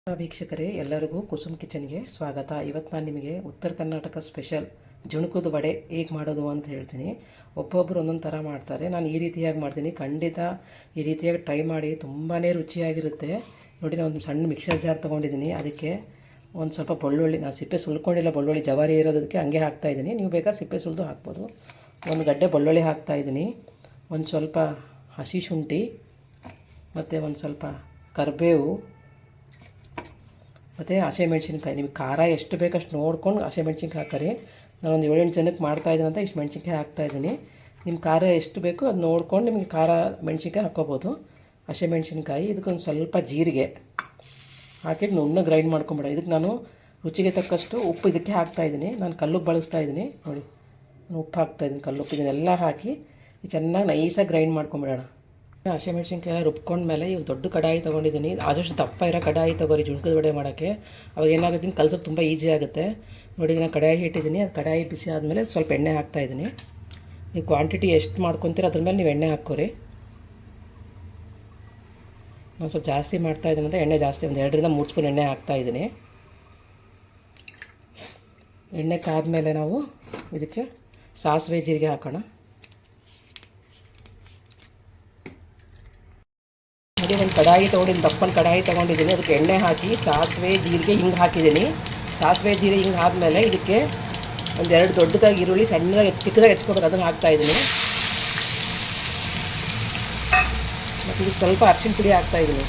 ವೀಕ್ಷಕರೇ, ಎಲ್ಲರಿಗೂ ಕುಸುಮ್ ಕಿಚನ್ಗೆ ಸ್ವಾಗತ. ಇವತ್ತು ನಾನು ನಿಮಗೆ ಉತ್ತರ ಕರ್ನಾಟಕ ಸ್ಪೆಷಲ್ ಜುಣುಕದ ವಡೆ ಹೇಗೆ ಮಾಡೋದು ಅಂತ ಹೇಳ್ತೀನಿ. ಒಬ್ಬೊಬ್ಬರು ಒಂದೊಂದು ಥರ ಮಾಡ್ತಾರೆ. ನಾನು ಈ ರೀತಿಯಾಗಿ ಮಾಡ್ತೀನಿ. ಖಂಡಿತ ಈ ರೀತಿಯಾಗಿ ಟ್ರೈ ಮಾಡಿ, ತುಂಬಾ ರುಚಿಯಾಗಿರುತ್ತೆ. ನೋಡಿ, ನಾನು ಒಂದು ಸಣ್ಣ ಮಿಕ್ಸರ್ ಜಾರ್ ತೊಗೊಂಡಿದ್ದೀನಿ. ಅದಕ್ಕೆ ಒಂದು ಸ್ವಲ್ಪ ಬೆಳ್ಳುಳ್ಳಿ, ನಾನು ಸಿಪ್ಪೆ ಸುಲ್ಕೊಂಡಿಲ್ಲ, ಬೆಳ್ಳುಳ್ಳಿ ಜವಾರಿ ಇರೋದಕ್ಕೆ ಹಂಗೆ ಹಾಕ್ತಾಯಿದ್ದೀನಿ. ನೀವು ಬೇಕಾದ್ರೆ ಸಿಪ್ಪೆ ಸುಲಿದು ಹಾಕ್ಬೋದು. ಒಂದು ಗಡ್ಡೆ ಬೆಳ್ಳುಳ್ಳಿ ಹಾಕ್ತಾಯಿದ್ದೀನಿ. ಒಂದು ಸ್ವಲ್ಪ ಹಸಿ ಶುಂಠಿ ಮತ್ತು ಒಂದು ಸ್ವಲ್ಪ ಕರಿಬೇವು ಮತ್ತು ಹಸಿಮೆಣ್ಸಿನ್ಕಾಯಿ. ನಿಮಗೆ ಖಾರ ಎಷ್ಟು ಬೇಕಷ್ಟು ನೋಡ್ಕೊಂಡು ಹಸಿಮೆಣ್ಸಿನ್ಕಾಯಿ ಹಾಕರಿ. ನಾನೊಂದು 7-8 ಜನಕ್ಕೆ ಮಾಡ್ತಾಯಿದ್ದೀನಿ ಅಂತ ಇಷ್ಟು ಮೆಣ್ಸಿನ್ಕಾಯಿ ಹಾಕ್ತಾಯಿದ್ದೀನಿ. ನಿಮ್ಮ ಖಾರ ಎಷ್ಟು ಬೇಕೋ ಅದು ನೋಡ್ಕೊಂಡು ನಿಮಗೆ ಖಾರ ಮೆಣ್ಸಿನ್ಕಾಯಿ ಹಾಕ್ಕೋಬೋದು. ಹಸಿಮೆಣ್ಸಿನ್ಕಾಯಿ, ಇದಕ್ಕೊಂದು ಸ್ವಲ್ಪ ಜೀರಿಗೆ ಹಾಕಿಟ್ಟು ನುಣ್ಣಗೆ ಗ್ರೈಂಡ್ ಮಾಡ್ಕೊಂಬಿಡ. ಇದಕ್ಕೆ ನಾನು ರುಚಿಗೆ ತಕ್ಕಷ್ಟು ಉಪ್ಪು ಇದಕ್ಕೆ ಹಾಕ್ತಾಯಿದ್ದೀನಿ. ನಾನು ಕಲ್ಲುಪ್ಪು ಬಳಸ್ತಾಯಿದ್ದೀನಿ. ನೋಡಿ, ನಾನು ಉಪ್ಪು ಹಾಕ್ತಾಯಿದ್ದೀನಿ, ಕಲ್ಲುಪ್ಪು. ಇದನ್ನೆಲ್ಲ ಹಾಕಿ ಚೆನ್ನಾಗಿ ನೈಸಾಗಿ ಗ್ರೈಂಡ್ ಮಾಡ್ಕೊಂಬಿಡೋಣ. ಹಸಿಮೆಣ್ಸಿನ್ಕಾಯಿ ರುಬ್ಕೊಂಡ್ಮೇಲೆ ಇವು ದೊಡ್ಡ ಕಡಾಯಿ ತೊಗೊಂಡಿದ್ದೀನಿ. ಆದಷ್ಟು ದಪ್ಪ ಇರೋ ಕಡಾಯಿ ತೊಗೊರಿ ಜುಣುಕದ ವಡೆ ಮಾಡೋಕ್ಕೆ. ಅವಾಗ ಏನಾಗುತ್ತೆ, ಕಲ್ಸೋದು ತುಂಬ ಈಸಿ ಆಗುತ್ತೆ. ನೋಡಿ, ನಾನು ಕಡಾಯಿ ಇಟ್ಟಿದ್ದೀನಿ. ಅದು ಕಡಾಯಿ ಬಿಸಿ ಆದಮೇಲೆ ಸ್ವಲ್ಪ ಎಣ್ಣೆ ಹಾಕ್ತಾಯಿದ್ದೀನಿ. ನೀವು ಕ್ವಾಂಟಿಟಿ ಎಷ್ಟು ಮಾಡ್ಕೊತೀರ ಅದ್ರ ಮೇಲೆ ನೀವು ಎಣ್ಣೆ ಹಾಕ್ಕೋರಿ. ನಾನು ಸ್ವಲ್ಪ ಜಾಸ್ತಿ ಮಾಡ್ತಾಯಿದ್ದೀನಿ ಅಂದರೆ ಎಣ್ಣೆ ಜಾಸ್ತಿ, ಒಂದು 2-3 ಸ್ಪೂನ್ ಎಣ್ಣೆ ಹಾಕ್ತಾಯಿದ್ದೀನಿ. ಎಣ್ಣೆ ಕಾದ್ಮೇಲೆ ನಾವು ಇದಕ್ಕೆ ಸಾಸಿವೆ ಜೀರಿಗೆ ಹಾಕೋಣ. ನೋಡಿ, ಒಂದು ಕಡಾಯಿ ತೊಗೊಂಡಿದ್ದೀನಿ, ದಪ್ಪನ ಕಡಾಯಿ ತೊಗೊಂಡಿದ್ದೀನಿ. ಅದಕ್ಕೆ ಎಣ್ಣೆ ಹಾಕಿ ಸಾಸಿವೆ ಜೀರಿಗೆ ಹಿಂಗೆ ಹಾಕಿದ್ದೀನಿ. ಸಾಸಿವೆ ಜೀರಿಗೆ ಹಿಂಗೆ ಆದಮೇಲೆ ಇದಕ್ಕೆ ಒಂದು 2 ದೊಡ್ಡದಾಗಿ ಈರುಳ್ಳಿ ಸಣ್ಣದಾಗಿ ಚಿಕ್ಕದಾಗಿ ಹೆಚ್ಕೋಬೇಕು, ಅದನ್ನು ಹಾಕ್ತಾಯಿದ್ದೀನಿ. ಮತ್ತು ಇದಕ್ಕೆ ಸ್ವಲ್ಪ ಅರಿಶಿನ ಪುಡಿ ಹಾಕ್ತಾಯಿದ್ದೀನಿ.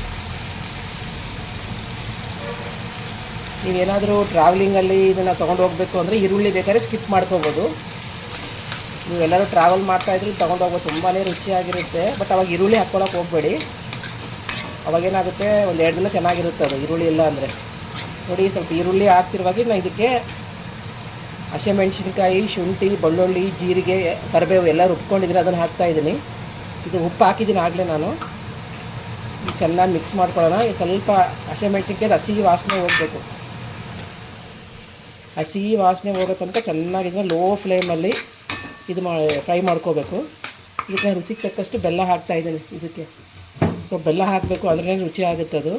ನೀವೇನಾದರೂ ಟ್ರಾವೆಲಿಂಗಲ್ಲಿ ಇದನ್ನು ತೊಗೊಂಡು ಹೋಗಬೇಕು ಅಂದರೆ ಈರುಳ್ಳಿ ಬೇಕಾದ್ರೆ ಸ್ಕಿಪ್ ಮಾಡ್ಕೋಬೋದು. ನೀವೆಲ್ಲರೂ ಟ್ರಾವೆಲ್ ಮಾಡ್ತಾಯಿದ್ರು ತೊಗೊಂಡು ಹೋಗ್ಬೋದು, ತುಂಬಾ ರುಚಿಯಾಗಿರುತ್ತೆ. ಬಟ್ ಅವಾಗ ಈರುಳ್ಳಿ ಹಾಕ್ಕೊಳಕ್ಕೆ ಹೋಗಬೇಡಿ. ಅವಾಗೇನಾಗುತ್ತೆ, ಒಂದು 2 ದಿನ ಚೆನ್ನಾಗಿರುತ್ತೆ ಅದು ಈರುಳ್ಳಿ ಇಲ್ಲ ಅಂದರೆ. ನೋಡಿ, ಸ್ವಲ್ಪ ಈರುಳ್ಳಿ ಹಾಕ್ತಿರುವಾಗ ನಾನು ಇದಕ್ಕೆ ಹಸಿಮೆಣ್ಸಿನ್ಕಾಯಿ, ಶುಂಠಿ, ಬೆಳ್ಳುಳ್ಳಿ, ಜೀರಿಗೆ, ಕರಿಬೇವು ಎಲ್ಲ ರುಬ್ಕೊಂಡಿದ್ದೀನಿ, ಅದನ್ನು ಹಾಕ್ತಾಯಿದ್ದೀನಿ. ಇದು ಉಪ್ಪು ಹಾಕಿದ್ದೀನಿ ಆಗಲೇ ನಾನು. ಚೆನ್ನಾಗಿ ಮಿಕ್ಸ್ ಮಾಡ್ಕೊಳ್ಳೋಣ. ಸ್ವಲ್ಪ ಹಸಿಮೆಣ್ಸಿನ್ಕಾಯಿ ಹಸಿ ವಾಸನೆ ಹೋಗಬೇಕು. ಹಸಿ ವಾಸನೆ ಹೋಗೋ ತನಕ ಚೆನ್ನಾಗಿದ್ರೆ ಲೋ ಫ್ಲೇಮಲ್ಲಿ ಇದು ಫ್ರೈ ಮಾಡ್ಕೋಬೇಕು. ಇದಕ್ಕೆ ರುಚಿಗೆ ತಕ್ಕಷ್ಟು ಬೆಲ್ಲ ಹಾಕ್ತಾಯಿದ್ದೀನಿ. ಇದಕ್ಕೆ ಸೊ ಬೆಲ್ಲ ಹಾಕಬೇಕು, ಅಂದ್ರೆ ರುಚಿ ಆಗುತ್ತೆ ಅದು.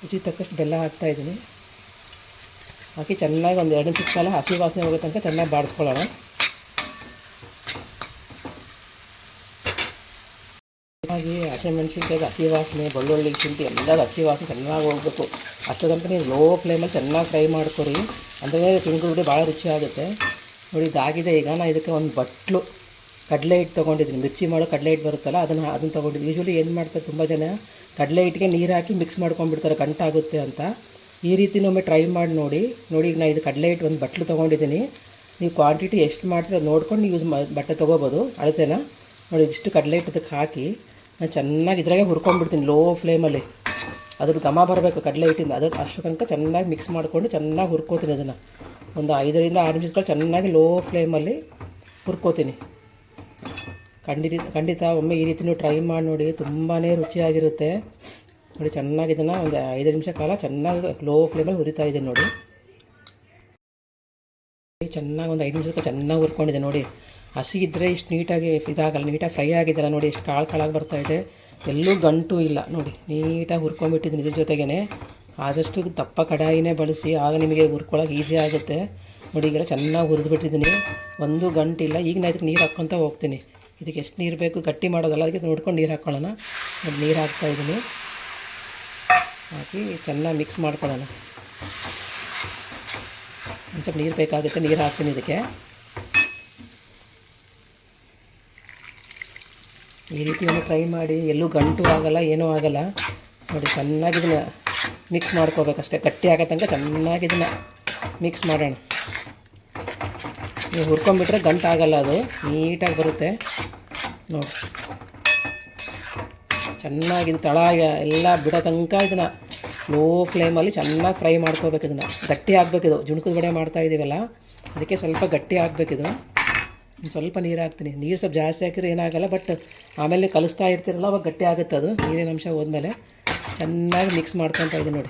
ರುಚಿ ತಕ್ಕಷ್ಟು ಬೆಲ್ಲ ಹಾಕ್ತಾಯಿದ್ದೀನಿ. ಹಾಕಿ ಚೆನ್ನಾಗಿ ಒಂದು 2 ನಿಮಿಷ ಕಾಲ ಹಸಿ ವಾಸನೆ ಹೋಗೋ ತನಕ ಚೆನ್ನಾಗಿ ಬಾಡಿಸ್ಕೊಳ್ಳೋಣ. ಹಾಗೆ ಹಸಿಮೆಣ್ಸಿನ್ಕಾಯಿ ಹಸಿ ವಾಸನೆ, ಬೆಳ್ಳುಳ್ಳಿ, ಶುಂಠಿ ಎಲ್ಲ ಹಸಿ ವಾಸನೆ ಚೆನ್ನಾಗಿ ಹೋಗಬೇಕು. ಅಷ್ಟು ತನಕ ನೀವು ಲೋ ಫ್ಲೇಮಲ್ಲಿ ಚೆನ್ನಾಗಿ ಫ್ರೈ ಮಾಡ್ಕೊರಿ, ಅಂದರೆ ತಿಂಗಳು ಭಾಳ ರುಚಿ ಆಗುತ್ತೆ. ನೋಡಿ, ಇದಾಗಿದೆ. ಈಗ ನಾನು ಇದಕ್ಕೆ ಒಂದು ಬಟ್ಲು ಕಡಲೆ ಹಿಟ್ಟು ತೊಗೊಂಡಿದ್ದೀನಿ. ಮಿರ್ಚಿ ಮಾಡೋ ಕಡಲೆ ಹಿಟ್ಟು ಬರುತ್ತಲ್ಲ, ಅದನ್ನು ತೊಗೊಂಡಿದ್ದೀನಿ. ಯೂಶ್ವಲಿ ಏನು ಮಾಡ್ತಾರೆ ತುಂಬ ಜನ, ಕಡಲೆ ಹಿಟ್ಟಿಗೆ ನೀರು ಹಾಕಿ ಮಿಕ್ಸ್ ಮಾಡ್ಕೊಂಡ್ಬಿಡ್ತಾರೆ, ಗಂಟಾಗುತ್ತೆ ಅಂತ. ಈ ರೀತಿನೊಮ್ಮೆ ಟ್ರೈ ಮಾಡಿ ನೋಡಿ. ಈಗ ನಾನು ಇದು ಕಡಲೆ ಹಿಟ್ಟು ಒಂದು ಬಟ್ಲು ತೊಗೊಂಡಿದ್ದೀನಿ. ನೀವು ಕ್ವಾಂಟಿಟಿ ಎಷ್ಟು ಮಾಡ್ತೀರ ಅದು ನೋಡ್ಕೊಂಡು ಯೂಸ್ ಬಟ್ಟೆ ತೊಗೋಬೋದು, ಅಳತೆನ. ನೋಡಿ, ಇಷ್ಟು ಕಡಲೆ ಹಿಟ್ಟು ಅದಕ್ಕೆ ಹಾಕಿ ನಾನು ಚೆನ್ನಾಗಿ ಇದ್ರಾಗೆ ಹುರ್ಕೊಂಡ್ಬಿಡ್ತೀನಿ ಲೋ ಫ್ಲೇಮಲ್ಲಿ. ಅದ್ರ ಘಮ ಬರಬೇಕು ಕಡಲೆ ಹಿಟ್ಟಿಂದ. ಅದಕ್ಕೆ ಅಷ್ಟು ತನಕ ಚೆನ್ನಾಗಿ ಮಿಕ್ಸ್ ಮಾಡಿಕೊಂಡು ಚೆನ್ನಾಗಿ ಹುರ್ಕೋತೀನಿ. ಅದನ್ನು ಒಂದು 5-6 ನಿಮಿಷಗಳು ಚೆನ್ನಾಗಿ ಲೋ ಫ್ಲೇಮಲ್ಲಿ ಹುರ್ಕೋತೀನಿ. ಖಂಡಿತ ಒಮ್ಮೆ ಈ ರೀತಿ ನೀವು ಟ್ರೈ ಮಾಡಿ ನೋಡಿ, ತುಂಬಾ ರುಚಿಯಾಗಿರುತ್ತೆ. ನೋಡಿ, ಚೆನ್ನಾಗಿ ಇದನ್ನು ಒಂದು 5 ನಿಮಿಷ ಕಾಲ ಚೆನ್ನಾಗಿ ಲೋ ಫ್ಲೇಮಲ್ಲಿ ಹುರಿತಾ ಇದ್ದೀನಿ. ನೋಡಿ, ಚೆನ್ನಾಗಿ ಒಂದು 5 ನಿಮಿಷಕ್ಕೆ ಚೆನ್ನಾಗಿ ಹುರ್ಕೊಂಡಿದೆ. ನೋಡಿ, ಹಸಿ ಇದ್ದರೆ ಇಷ್ಟು ನೀಟಾಗಿ ಇದಾಗಲ್ಲ, ನೀಟಾಗಿ ಫ್ರೈ ಆಗಿದ್ದಲ್ಲ. ನೋಡಿ, ಎಷ್ಟು ಕಾಳಾಗಿ ಬರ್ತಾಯಿದೆ, ಎಲ್ಲೂ ಗಂಟು ಇಲ್ಲ. ನೋಡಿ, ನೀಟಾಗಿ ಹುರ್ಕೊಂಡ್ಬಿಟ್ಟಿದ್ದೀನಿ. ಇದ್ರ ಜೊತೆಗೇ ಆದಷ್ಟು ದಪ್ಪ ಕಡಾಯಿನೇ ಬಳಸಿ, ಆಗ ನಿಮಗೆ ಹುರ್ಕೊಳ್ಳೋಕೆ ಈಸಿ ಆಗುತ್ತೆ. ನೋಡಿ, ಈಗೆಲ್ಲ ಚೆನ್ನಾಗಿ ಹುರಿದ್ಬಿಟ್ಟಿದ್ದೀನಿ, ಒಂದು ಗಂಟಿಲ್ಲ. ಈಗ ನಾನು ಇದಕ್ಕೆ ನೀರು ಹಾಕ್ಕೊತ ಹೋಗ್ತೀನಿ. ಇದಕ್ಕೆ ಎಷ್ಟು ನೀರು ಬೇಕು, ಗಟ್ಟಿ ಮಾಡೋದಲ್ಲ, ಅದಕ್ಕೆ ನೋಡ್ಕೊಂಡು ನೀರು ಹಾಕ್ಕೊಳ್ಳೋಣ. ನೀರು ಹಾಕ್ತಾಯಿದ್ದೀನಿ. ಹಾಕಿ ಚೆನ್ನಾಗಿ ಮಿಕ್ಸ್ ಮಾಡ್ಕೊಳ್ಳೋಣ. ಒಂದು ಸ್ವಲ್ಪ ನೀರು ಬೇಕಾಗುತ್ತೆ, ನೀರು ಹಾಕ್ತೀನಿ ಇದಕ್ಕೆ. ಈ ರೀತಿ ಒಂದು ಟ್ರೈ ಮಾಡಿ, ಎಲ್ಲೂ ಗಂಟು ಆಗೋಲ್ಲ, ಏನೂ ಆಗೋಲ್ಲ. ನೋಡಿ, ಚೆನ್ನಾಗಿ ಇದನ್ನು ಮಿಕ್ಸ್ ಮಾಡ್ಕೋಬೇಕಷ್ಟೇ. ಗಟ್ಟಿ ಆಗೋ ತನಕ ಚೆನ್ನಾಗಿ ಇದನ್ನು ಮಿಕ್ಸ್ ಮಾಡೋಣ. ನೀವು ಹುರ್ಕೊಂಡ್ಬಿಟ್ರೆ ಗಂಟು ಆಗೋಲ್ಲ, ಅದು ನೀಟಾಗಿ ಬರುತ್ತೆ. ನೋಡಿ, ಚೆನ್ನಾಗಿ ತಳ ಎಲ್ಲ ಬಿಡೋ ತನಕ ಇದನ್ನು ಲೋ ಫ್ಲೇಮಲ್ಲಿ ಚೆನ್ನಾಗಿ ಫ್ರೈ ಮಾಡ್ಕೋಬೇಕು. ಇದನ್ನು ಗಟ್ಟಿ ಆಗಬೇಕಿದು. ಜುಣುಕದ ವಡೆ ಮಾಡ್ತಾಯಿದ್ದೀವಲ್ಲ, ಅದಕ್ಕೆ ಸ್ವಲ್ಪ ಗಟ್ಟಿ ಆಗಬೇಕಿದು. ಸ್ವಲ್ಪ ನೀರು ಹಾಕ್ತೀನಿ. ನೀರು ಸ್ವಲ್ಪ ಜಾಸ್ತಿ ಹಾಕಿದ್ರೆ ಏನಾಗಲ್ಲ, ಬಟ್ ಆಮೇಲೆ ಕಲಿಸ್ತಾ ಇರ್ತೀರಲ್ಲ ಅವಾಗ ಗಟ್ಟಿ ಆಗುತ್ತೆ ಅದು. ನೀರಿನ ಅಂಶ ಹೋದ್ಮೇಲೆ ಚೆನ್ನಾಗಿ ಮಿಕ್ಸ್ ಮಾಡ್ಕೊತಾ ಇದ್ದೀನಿ.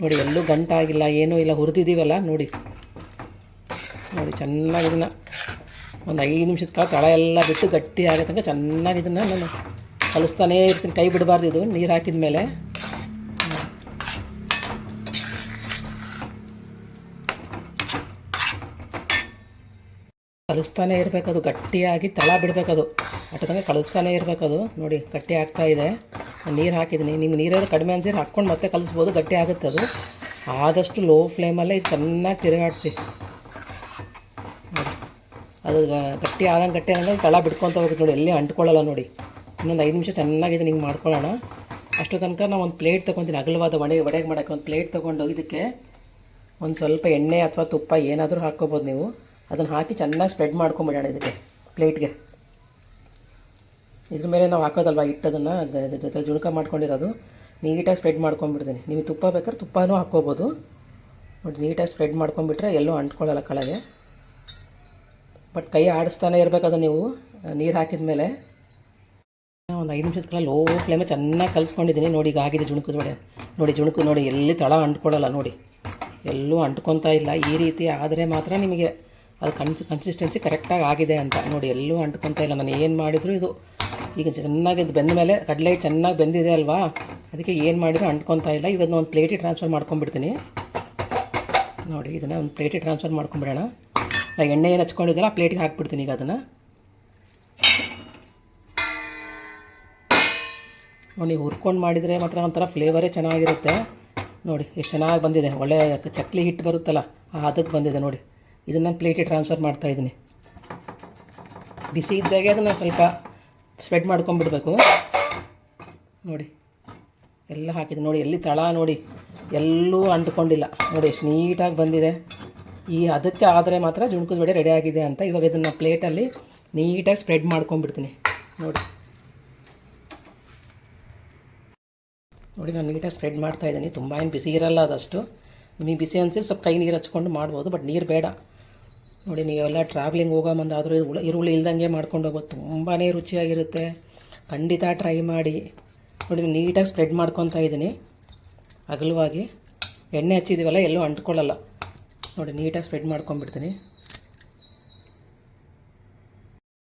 ನೋಡಿ, ಎಲ್ಲೂ ಗಂಟಾಗಿಲ್ಲ, ಏನೂ ಇಲ್ಲ, ಹುರಿದಿದ್ದೀವಲ್ಲ. ನೋಡಿ, ಚೆನ್ನಾಗಿ ಇದನ್ನು ಒಂದು 5 ನಿಮಿಷದ ಕಾಲ ತಳ ಎಲ್ಲ ಬಿಟ್ಟು ಗಟ್ಟಿ ಆಗೋ ತನಕ ಚೆನ್ನಾಗಿ ಇದನ್ನು ನಾನು ಕಲಿಸ್ತಾನೇ ಇರ್ತೀನಿ, ಕೈ ಬಿಡಬಾರ್ದು ಇದು ನೀರು ಹಾಕಿದ ಮೇಲೆ. ಕಲಿಸ್ತಾನೆ ಇರಬೇಕದು, ಗಟ್ಟಿಯಾಗಿ ತಳ ಬಿಡಬೇಕದು, ಅಷ್ಟೊತ್ತಂಗೆ ಕಲಿಸ್ತಾನೆ ಇರಬೇಕದು. ನೋಡಿ ಗಟ್ಟಿ ಆಗ್ತಾ ಇದೆ, ನೀರು ಹಾಕಿದ್ದೀನಿ. ನಿಮ್ಗೆ ನೀರಾದ್ರು ಕಡಿಮೆ ಅನ್ಸಿದ್ರೆ ಹಾಕ್ಕೊಂಡು ಮತ್ತೆ ಕಲಿಸ್ಬೋದು, ಗಟ್ಟಿ ಆಗುತ್ತೆ ಅದು. ಆದಷ್ಟು ಲೋ ಫ್ಲೇಮಲ್ಲೇ ಇದು ಚೆನ್ನಾಗಿ ತಿರುಗಾಡಿಸಿ. ನೋಡಿ ಅದು ಗಟ್ಟಿ ಆದಂಗೆ ತಳ ಬಿಡ್ಕೊತ ಹೋಗುತ್ತೆ ನೋಡಿ, ಎಲ್ಲಿ ಅಂಟ್ಕೊಳ್ಳಲ್ಲ ನೋಡಿ. ಇನ್ನೊಂದು 5 ನಿಮಿಷ ಚೆನ್ನಾಗಿದೆ ಹಿಂಗೆ ಮಾಡ್ಕೊಳ್ಳೋಣ. ಅಷ್ಟು ತನಕ ನಾವು ಒಂದು ಪ್ಲೇಟ್ ತೊಗೊತೀನಿ, ಅಗಲವಾದ ವಡೆಗೆ ಮಾಡೋಕ್ಕೆ ಒಂದು ಪ್ಲೇಟ್ ತೊಗೊಂಡು ಇದಕ್ಕೆ ಒಂದು ಸ್ವಲ್ಪ ಎಣ್ಣೆ ಅಥವಾ ತುಪ್ಪ ಏನಾದರೂ ಹಾಕ್ಕೋಬೋದು ನೀವು. ಅದನ್ನು ಹಾಕಿ ಚೆನ್ನಾಗಿ ಸ್ಪ್ರೆಡ್ ಮಾಡ್ಕೊಂಬಿಡೋಣ ಇದಕ್ಕೆ ಪ್ಲೇಟ್ಗೆ. ಇದ್ರ ಮೇಲೆ ನಾವು ಹಾಕೋದಲ್ವ ಹಿಟ್ಟದನ್ನು ಜೊತೆ ಜುಣಕ ಮಾಡ್ಕೊಂಡಿರೋದು, ನೀಟಾಗಿ ಸ್ಪ್ರೆಡ್ ಮಾಡ್ಕೊಂಬಿಡ್ತೀನಿ. ನೀವು ತುಪ್ಪ ಬೇಕಾದ್ರೆ ತುಪ್ಪನೂ ಹಾಕ್ಕೋಬೋದು. ನೋಡಿ ನೀಟಾಗಿ ಸ್ಪ್ರೆಡ್ ಮಾಡ್ಕೊಂಬಿಟ್ರೆ ಎಲ್ಲೂ ಅಂಟ್ಕೊಳ್ಳಲ್ಲ ಕೆಳಗೆ. ಬಟ್ ಕೈ ಆಡಿಸ್ತಾನೆ ಇರಬೇಕದು ನೀವು ನೀರು ಹಾಕಿದ ಮೇಲೆ. ಒಂದು 5 ನಿಮಿಷದ ಕಾಲ ಲೋ ಫ್ಲೇಮೇ ಚೆನ್ನಾಗಿ ಕಲಿಸ್ಕೊಂಡಿದ್ದೀನಿ. ನೋಡಿ ಈಗ ಆಗಿದೆ ಜುಣುಕದ ವಡೆ. ನೋಡಿ ಜುಣುಕು ನೋಡಿ, ಎಲ್ಲಿ ತಳ ಅಂಟ್ಕೊಳ್ಳಲ್ಲ ನೋಡಿ, ಎಲ್ಲೂ ಅಂಟ್ಕೊತಾ ಇಲ್ಲ. ಈ ರೀತಿ ಆದರೆ ಮಾತ್ರ ನಿಮಗೆ ಅದು ಕನ್ಸಿಸ್ಟೆನ್ಸಿ ಕರೆಕ್ಟಾಗಿ ಆಗಿದೆ ಅಂತ. ನೋಡಿ ಎಲ್ಲೂ ಅಂಟ್ಕೊತಾ ಇಲ್ಲ. ನಾನು ಏನು ಮಾಡಿದ್ರು ಇದು ಈಗ ಚೆನ್ನಾಗಿ ಬೆಂದ ಮೇಲೆ ಕಡಲೆ ಹಿಟ್ಟು ಚೆನ್ನಾಗಿ ಬೆಂದಿದೆ ಅಲ್ವಾ, ಅದಕ್ಕೆ ಏನು ಮಾಡಿದ್ರು ಅಂಟ್ಕೊತಾ ಇಲ್ಲ. ಇವತ್ತು ಒಂದು ಪ್ಲೇಟಿಗೆ ಟ್ರಾನ್ಸ್ಫರ್ ಮಾಡ್ಕೊಂಬಿಡ್ತೀನಿ. ನೋಡಿ ಇದನ್ನು ಒಂದು ಪ್ಲೇಟಿಗೆ ಟ್ರಾನ್ಸ್ಫರ್ ಮಾಡ್ಕೊಂಬಿಡೋಣ. ನಾನು ಎಣ್ಣೆ ಏನು ಹಚ್ಕೊಂಡಿದ್ದಲ್ಲ ಆ ಪ್ಲೇಟಿಗೆ ಹಾಕ್ಬಿಡ್ತೀನಿ ಈಗ ಅದನ್ನು. ನೋಡಿ ಹುರ್ಕೊಂಡು ಮಾಡಿದರೆ ಮಾತ್ರ ಒಂಥರ ಫ್ಲೇವರೇ ಚೆನ್ನಾಗಿರುತ್ತೆ. ನೋಡಿ ಎಷ್ಟು ಚೆನ್ನಾಗಿ ಬಂದಿದೆ, ಒಳ್ಳೆ ಚಕ್ಲಿ ಹಿಟ್ಟು ಬರುತ್ತಲ್ಲ ಅದಕ್ಕೆ ಬಂದಿದೆ ನೋಡಿ. ಇದನ್ನು ನಾನು ಪ್ಲೇಟಿಗೆ ಟ್ರಾನ್ಸ್ಫರ್ ಮಾಡ್ತಾಯಿದ್ದೀನಿ. ಬಿಸಿ ಇದ್ದಾಗೆ ಅದನ್ನು ಸ್ವಲ್ಪ ಸ್ಪ್ರೆಡ್ ಮಾಡ್ಕೊಂಬಿಡ್ಬೇಕು. ನೋಡಿ ಎಲ್ಲ ಹಾಕಿದೆ ನೋಡಿ, ಎಲ್ಲಿ ತಳ ನೋಡಿ ಎಲ್ಲೂ ಅಂಟ್ಕೊಂಡಿಲ್ಲ ನೋಡಿ, ಎಷ್ಟು ನೀಟಾಗಿ ಬಂದಿದೆ. ಅದಕ್ಕೆ ಆದರೆ ಮಾತ್ರ ಜುಣುಕದ ವಡೆ ರೆಡಿ ಆಗಿದೆ ಅಂತ. ಇವಾಗ ಇದನ್ನು ಪ್ಲೇಟಲ್ಲಿ ನೀಟಾಗಿ ಸ್ಪ್ರೆಡ್ ಮಾಡ್ಕೊಂಬಿಡ್ತೀನಿ. ನೋಡಿ ನೋಡಿ ನಾನು ನೀಟಾಗಿ ಸ್ಪ್ರೆಡ್ ಮಾಡ್ತಾಯಿದ್ದೀನಿ. ತುಂಬ ಏನು ಬಿಸಿ ಇರಲ್ಲ ಅದಷ್ಟು. ನಿಮಗೆ ಬಿಸಿ ಅನಿಸಿ ಸ್ವಲ್ಪ ಕೈ ನೀರು ಹಚ್ಕೊಂಡು ಮಾಡ್ಬೋದು, ಬಟ್ ನೀರು ಬೇಡ. ನೋಡಿ ನೀವೆಲ್ಲ ಟ್ರಾವ್ಲಿಂಗ್ ಹೋಗೋ ಮುಂದಾದರೂ ಈರುಳ್ಳಿ ಇಲ್ದಂಗೆ ಮಾಡ್ಕೊಂಡು ಹೋಗೋದು ತುಂಬಾ ರುಚಿಯಾಗಿರುತ್ತೆ. ಖಂಡಿತ ಟ್ರೈ ಮಾಡಿ. ನೋಡಿ ನೀಟಾಗಿ ಸ್ಪ್ರೆಡ್ ಮಾಡ್ಕೊತಾ ಇದ್ದೀನಿ ಅಗಲವಾಗಿ. ಎಣ್ಣೆ ಹಚ್ಚಿದ್ದೀವಲ್ಲ ಎಲ್ಲೂ ಅಂಟ್ಕೊಳ್ಳಲ್ಲ. ನೋಡಿ ನೀಟಾಗಿ ಸ್ಪ್ರೆಡ್ ಮಾಡ್ಕೊಂಬಿಡ್ತೀನಿ.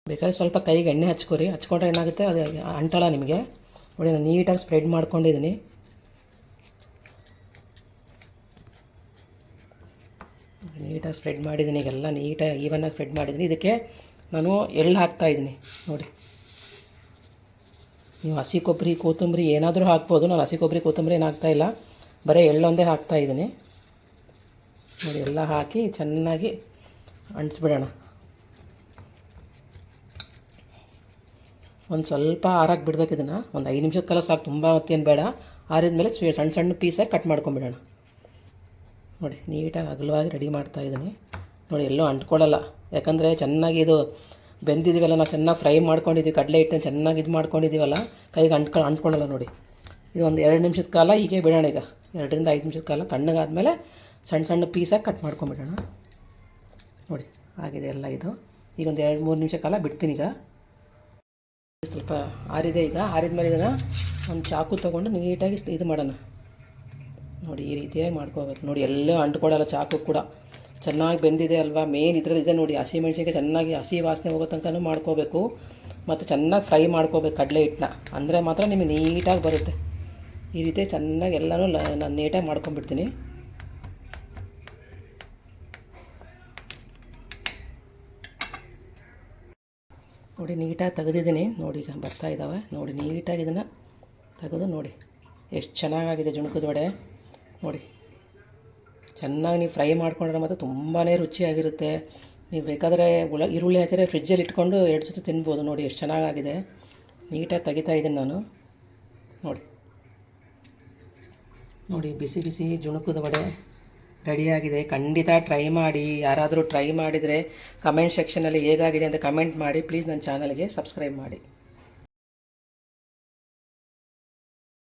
ಬೇಕಾದ್ರೆ ಸ್ವಲ್ಪ ಕೈಗೆ ಎಣ್ಣೆ ಹಚ್ಕೊರಿ, ಹಚ್ಕೊಂಡ್ರೆ ಏನಾಗುತ್ತೆ ಅದು ಅಂಟಲ್ಲ ನಿಮಗೆ. ನೋಡಿ ನಾನು ನೀಟಾಗಿ ಸ್ಪ್ರೆಡ್ ಮಾಡ್ಕೊಂಡಿದ್ದೀನಿ. ನೀಟಾಗಿ ಸ್ಪ್ರೆಡ್ ಮಾಡಿದ್ದೀನಿ, ಈಗೆಲ್ಲ ನೀಟಾಗಿ ಈವನ್ನಾಗಿ ಸ್ಪ್ರೆಡ್ ಮಾಡಿದ್ದೀನಿ. ಇದಕ್ಕೆ ನಾನು ಎಳ್ಳು ಹಾಕ್ತಾಯಿದ್ದೀನಿ. ನೋಡಿ ನೀವು ಹಸಿ ಕೊಬ್ಬರಿ ಕೊತ್ತಂಬರಿ ಏನಾದರೂ ಹಾಕ್ಬೋದು. ನಾನು ಹಸಿ ಕೊಬ್ಬರಿ ಕೊತ್ತಂಬರಿ ಏನು ಹಾಕ್ತಾಯಿಲ್ಲ, ಬರೀ ಎಳ್ಳೊಂದೇ ಹಾಕ್ತಾಯಿದ್ದೀನಿ. ನೋಡಿ ಎಲ್ಲ ಹಾಕಿ ಚೆನ್ನಾಗಿ ಅಂಟಿಸ್ಬಿಡೋಣ. ಒಂದು ಸ್ವಲ್ಪ ಆರಕ್ಕೆ ಬಿಡ್ಬೇಕು ಇದನ್ನು. ಒಂದು 5 ನಿಮಿಷದ ಕಾಲ ಸಾಕು, ತುಂಬ ಹೊತ್ತೇನು ಬೇಡ. ಆರಿದ ಮೇಲೆ ಸಣ್ಣ ಸಣ್ಣ ಪೀಸಾಗಿ ಕಟ್ ಮಾಡ್ಕೊಂಬಿಡೋಣ. ನೋಡಿ ನೀಟಾಗಿ ಅಗಲವಾಗಿ ರೆಡಿ ಮಾಡ್ತಾಯಿದ್ದೀನಿ. ನೋಡಿ ಎಲ್ಲೂ ಅಂಟ್ಕೊಳ್ಳಲ್ಲ, ಯಾಕಂದರೆ ಚೆನ್ನಾಗಿ ಇದು ಬೆಂದಿದ್ದೀವಲ್ಲ, ನಾವು ಚೆನ್ನಾಗಿ ಫ್ರೈ ಮಾಡ್ಕೊಂಡಿದ್ದೀವಿ, ಕಡಲೆ ಹಿಟ್ಟನ್ನು ಚೆನ್ನಾಗಿ ಇದು ಮಾಡ್ಕೊಂಡಿದ್ದೀವಲ್ಲ, ಕೈಗೆ ಅಂಟ್ಕೊಳ್ಳಲ್ಲ. ನೋಡಿ ಇದು ಒಂದು 2 ನಿಮಿಷದ ಕಾಲ ಹೀಗೆ ಬಿಡೋಣ. ಈಗ 2 ರಿಂದ 5 ನಿಮಿಷದ ಕಾಲ ತಣ್ಣಗಾದಮೇಲೆ ಸಣ್ಣ ಸಣ್ಣ ಪೀಸಾಗಿ ಕಟ್ ಮಾಡ್ಕೊಂಬಿಡೋಣ. ನೋಡಿ ಆಗಿದೆ ಎಲ್ಲ ಇದು. ಈಗ ಒಂದು 2-3 ನಿಮಿಷ ಕಾಲ ಬಿಡ್ತೀನಿ. ಈಗ ಸ್ವಲ್ಪ ಆರಿದೆ. ಈಗ ಆರಿದ ಮೇಲೆ ಇದನ್ನು ಒಂದು ಚಾಕು ತೊಗೊಂಡು ನೀಟಾಗಿ ಇದು ಮಾಡೋಣ. ನೋಡಿ ಈ ರೀತಿಯಾಗಿ ಮಾಡ್ಕೋಬೇಕು. ನೋಡಿ ಎಲ್ಲೂ ಅಂಟ್ಕೊಳ್ಳಲ್ಲ, ಚಾಕು ಕೂಡ ಚೆನ್ನಾಗಿ ಬೆಂದಿದೆ ಅಲ್ವಾ. ಮೇನ್ ಇದರಲ್ಲಿದೆ ನೋಡಿ, ಹಸಿ ಮೆಣಸಿನ್ಕಾಯಿ ಚೆನ್ನಾಗಿ ಹಸಿ ವಾಸನೆ ಹೋಗೋ ತನಕ ಮಾಡ್ಕೋಬೇಕು, ಮತ್ತು ಚೆನ್ನಾಗಿ ಫ್ರೈ ಮಾಡ್ಕೋಬೇಕು ಕಡಲೆ ಹಿಟ್ಟನ್ನ, ಅಂದರೆ ಮಾತ್ರ ನಿಮಗೆ ನೀಟಾಗಿ ಬರುತ್ತೆ. ಈ ರೀತಿ ಚೆನ್ನಾಗಿ ಎಲ್ಲನೂ ನಾನು ನೀಟಾಗಿ ಮಾಡ್ಕೊಂಬಿಡ್ತೀನಿ. ನೋಡಿ ನೀಟಾಗಿ ತೆಗೆದಿದ್ದೀನಿ. ನೋಡಿ ಈಗ ಬರ್ತಾ ಇದ್ದಾವೆ. ನೋಡಿ ನೀಟಾಗಿ ಇದನ್ನು ತೆಗೆದು ನೋಡಿ ಎಷ್ಟು ಚೆನ್ನಾಗಾಗಿದೆ ಜುಣುಕದ ವಡೆ. ನೋಡಿ ಚೆನ್ನಾಗಿ ನೀವು ಫ್ರೈ ಮಾಡ್ಕೊಂಡ್ರೆ ಮತ್ತು ತುಂಬಾ ರುಚಿಯಾಗಿರುತ್ತೆ. ನೀವು ಬೇಕಾದರೆ ಈರುಳ್ಳಿ ಹಾಕಿದ್ರೆ ಫ್ರಿಜ್ಜಲ್ಲಿ ಇಟ್ಕೊಂಡು 2 ಜೊತೆ ತಿನ್ಬೋದು. ನೋಡಿ ಎಷ್ಟು ಚೆನ್ನಾಗಾಗಿದೆ. ನೀಟಾಗಿ ತೆಗಿತಾ ಇದ್ದೀನಿ ನಾನು. ನೋಡಿ ಬಿಸಿ ಬಿಸಿ ಜುಣುಕದ ವಡೆ ರೆಡಿಯಾಗಿದೆ. ಖಂಡಿತ ಟ್ರೈ ಮಾಡಿ. ಯಾರಾದರೂ ಟ್ರೈ ಮಾಡಿದರೆ ಕಮೆಂಟ್ ಸೆಕ್ಷನಲ್ಲಿ ಹೇಗಾಗಿದೆ ಅಂತ ಕಮೆಂಟ್ ಮಾಡಿ. ಪ್ಲೀಸ್ ನನ್ನ ಚಾನಲ್ಗೆ ಸಬ್ಸ್ಕ್ರೈಬ್ ಮಾಡಿ.